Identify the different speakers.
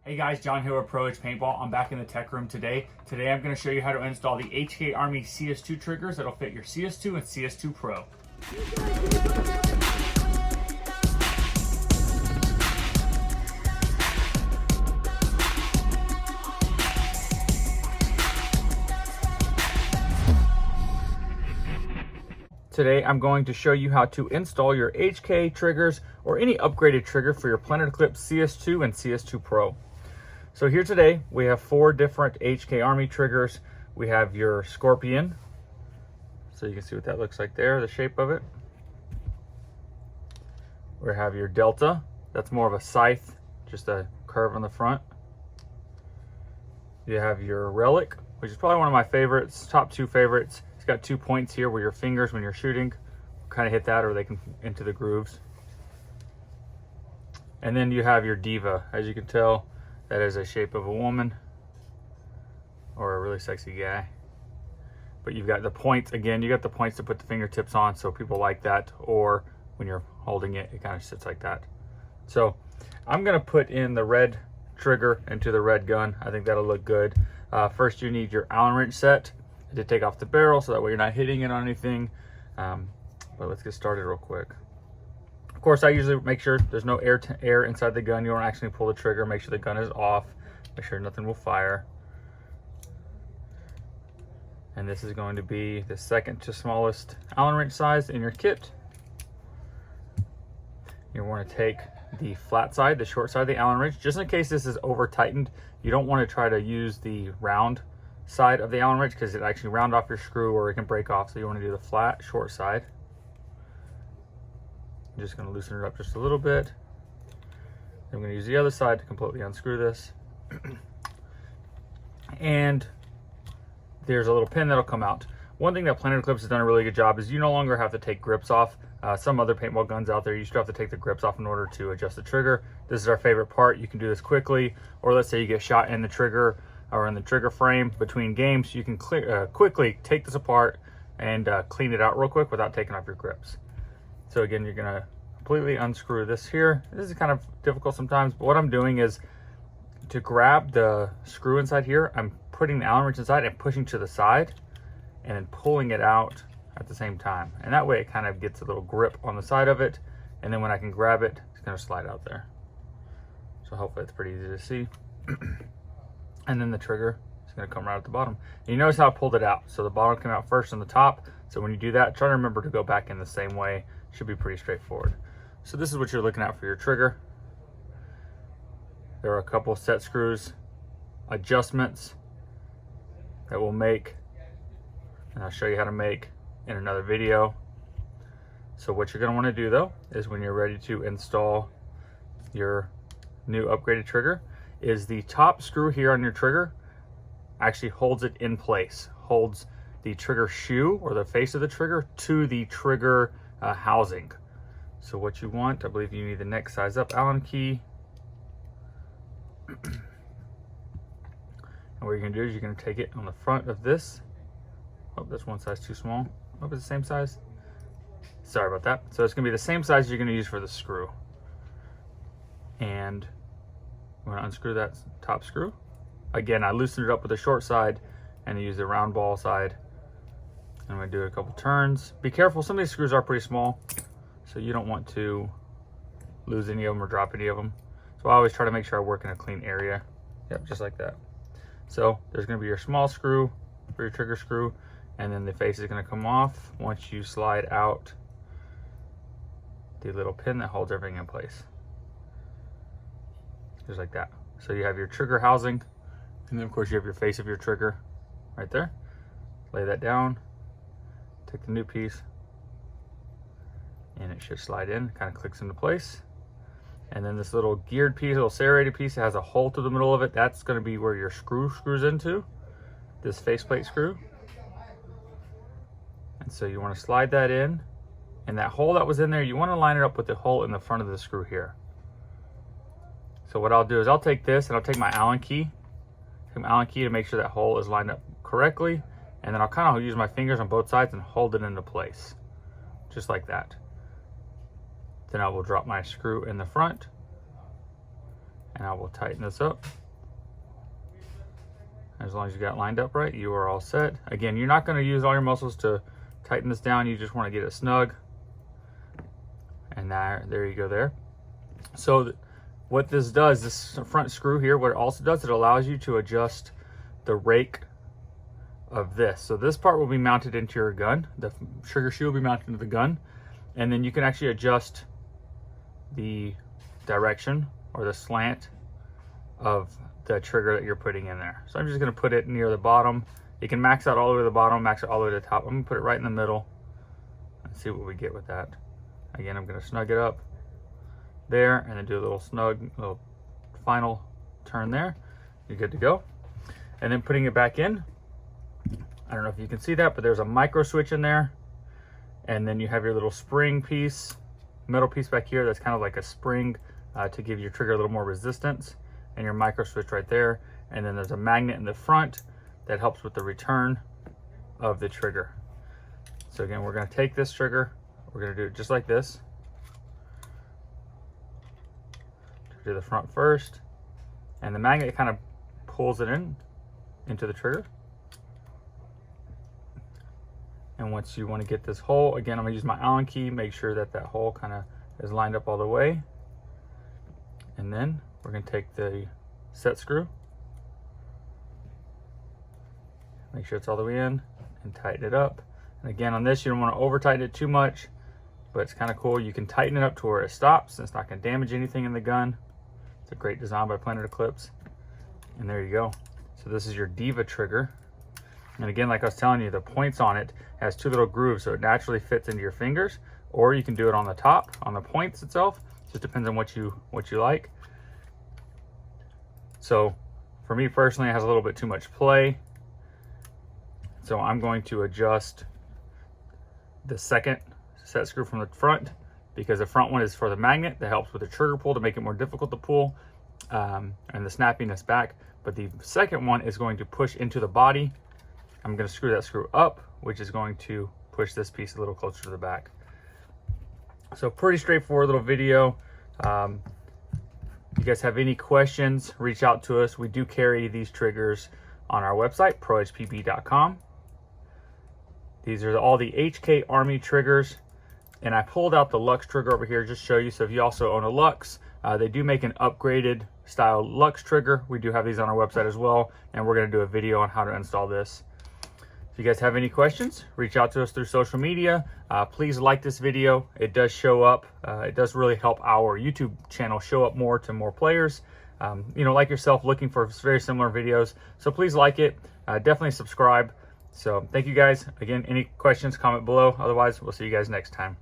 Speaker 1: Hey guys, John here with Pro Edge Paintball. I'm back in the tech room today. Today I'm going to show you how to install the HK Army CS2 triggers that'll fit your CS2 and CS2 Pro. Today I'm going to show you how to install your HK triggers or any upgraded trigger for your Planet Eclipse CS2 and CS2 Pro. So here today we have 4 different HK Army triggers. We have your Scorpion, so you can see what that looks like there, the shape of it. We have your Delta, that's more of a scythe, just a curve on the front. You have your Relic, which is probably one of my favorites, top 2 favorites. It's got 2 points here where your fingers, when you're shooting, kind of hit that or they can into the grooves. And then you have your Diva. As you can tell, that is a shape of a woman or a really sexy guy. But you've got the points, again, you got the points to put the fingertips on, so people like that, or when you're holding it, it kind of sits like that. So I'm gonna put in the red trigger into the red gun. I think that'll look good. First, you need your Allen wrench set to take off the barrel, so that way you're not hitting it on anything. But let's get started real quick. Of course, I usually make sure there's no air inside the gun. You don't actually pull the trigger. Make sure the gun is off. Make sure nothing will fire. And this is going to be the second to smallest Allen wrench size in your kit. You want to take the flat side, the short side of the Allen wrench, just in case this is over tightened. You don't want to try to use the round side of the Allen wrench because it actually round off your screw or it can break off. So you want to do the flat, short side. I'm just going to loosen it up just a little bit. I'm going to use the other side to completely unscrew this. And there's a little pin that'll come out. One thing that Planet Eclipse has done a really good job is you no longer have to take grips off. Some other paintball guns out there, you still have to take the grips off in order to adjust the trigger. This is our favorite part. You can do this quickly, or let's say you get shot in the trigger or in the trigger frame between games, you can quickly take this apart and clean it out real quick without taking off your grips. So again, you're gonna completely unscrew this here. This is kind of difficult sometimes, but what I'm doing is to grab the screw inside here, I'm putting the Allen wrench inside and pushing to the side and then pulling it out at the same time. And that way it kind of gets a little grip on the side of it. And then when I can grab it, it's gonna slide out there. So hopefully it's pretty easy to see. And then the trigger is gonna come right at the bottom. And you notice how I pulled it out. So the bottom came out first and the top. So when you do that, try to remember to go back in the same way. Should be pretty straightforward. So this is what you're looking at for your trigger. There are a couple set screws, adjustments that we'll make, and I'll show you how to make in another video. So what you're gonna wanna do though, is when you're ready to install your new upgraded trigger, is the top screw here on your trigger actually holds it in place, holds the trigger shoe or the face of the trigger to the trigger housing. So what you want, I believe you need the next size up Allen key. And what you're gonna do is you're gonna take it on the front of this. Oh, that's one size too small. Oh, it's the same size. Sorry about that. So it's gonna be the same size you're gonna use for the screw. And I'm gonna unscrew that top screw. Again, I loosened it up with the short side and use the round ball side. I'm gonna do a couple turns. Be careful, some of these screws are pretty small, so you don't want to lose any of them or drop any of them. So I always try to make sure I work in a clean area. Yep, just like that. So there's gonna be your small screw for your trigger screw, and then the face is gonna come off once you slide out the little pin that holds everything in place. Just like that. So you have your trigger housing, and then of course you have your face of your trigger right there. Lay that down, take the new piece, and it should slide in, kind of clicks into place. And then this little geared piece, little serrated piece that has a hole through the middle of it, that's gonna be where your screw screws into, this faceplate screw. And so you wanna slide that in, and that hole that was in there, you wanna line it up with the hole in the front of the screw here. So what I'll do is I'll take this and I'll take my Allen key, to make sure that hole is lined up correctly, and then I'll kind of use my fingers on both sides and hold it into place, just like that. Then I will drop my screw in the front And I will tighten this up. As long as you got it lined up right, you are all set. Again, you're not going to use all your muscles to tighten this down. You just want to get it snug. And there you go there. So what this does, this front screw here, what it also does, it allows you to adjust the rake of this. So this part will be mounted into your gun. The trigger shoe will be mounted into the gun. And then you can actually adjust the direction or the slant of the trigger that you're putting in there. So I'm just going to put it near the bottom. You can max out all the way to the bottom, max it all the way to the top. I'm going to put it right in the middle and see what we get with that. Again, I'm going to snug it up there and then do a little little final turn there. You're good to go. And then putting it back in, I don't know if you can see that, but there's a micro switch in there. And then you have your little spring piece, metal piece back here that's kind of like a spring to give your trigger a little more resistance, and your micro switch right there. And then there's a magnet in the front that helps with the return of the trigger. So again, we're going to take this trigger, we're going to do it just like this. Do the front first, and the magnet kind of pulls it into the trigger. And once you want to get this hole, again, I'm going to use my Allen key, make sure that that hole kind of is lined up all the way. And then we're going to take the set screw, make sure it's all the way in, and tighten it up. And again, on this, you don't want to over tighten it too much, but it's kind of cool. You can tighten it up to where it stops, and it's not going to damage anything in the gun. It's a great design by Planet Eclipse. And there you go. So this is your Diva trigger. And again, like I was telling you, the points on it has two little grooves, so it naturally fits into your fingers, or you can do it on the top, on the points itself. Just depends on what you like. So for me personally, it has a little bit too much play. So I'm going to adjust the second set screw from the front, because the front one is for the magnet that helps with the trigger pull to make it more difficult to pull, and the snappiness back. But the second one is going to push into the body. I'm going to screw that screw up, which is going to push this piece a little closer to the back. So pretty straightforward little video. If you guys have any questions, reach out to us. We do carry these triggers on our website, prohpb.com. These are all the HK Army triggers. And I pulled out the Lux trigger over here just to show you. So if you also own a Lux, they do make an upgraded style Lux trigger. We do have these on our website as well. And we're going to do a video on how to install this. If you guys have any questions, reach out to us through social media. Please like this video. It does show up. It does really help our YouTube channel show up more to more players, you know, like yourself, looking for very similar videos. So please like it. Definitely subscribe. So thank you guys. Again, any questions, comment below. Otherwise, we'll see you guys next time.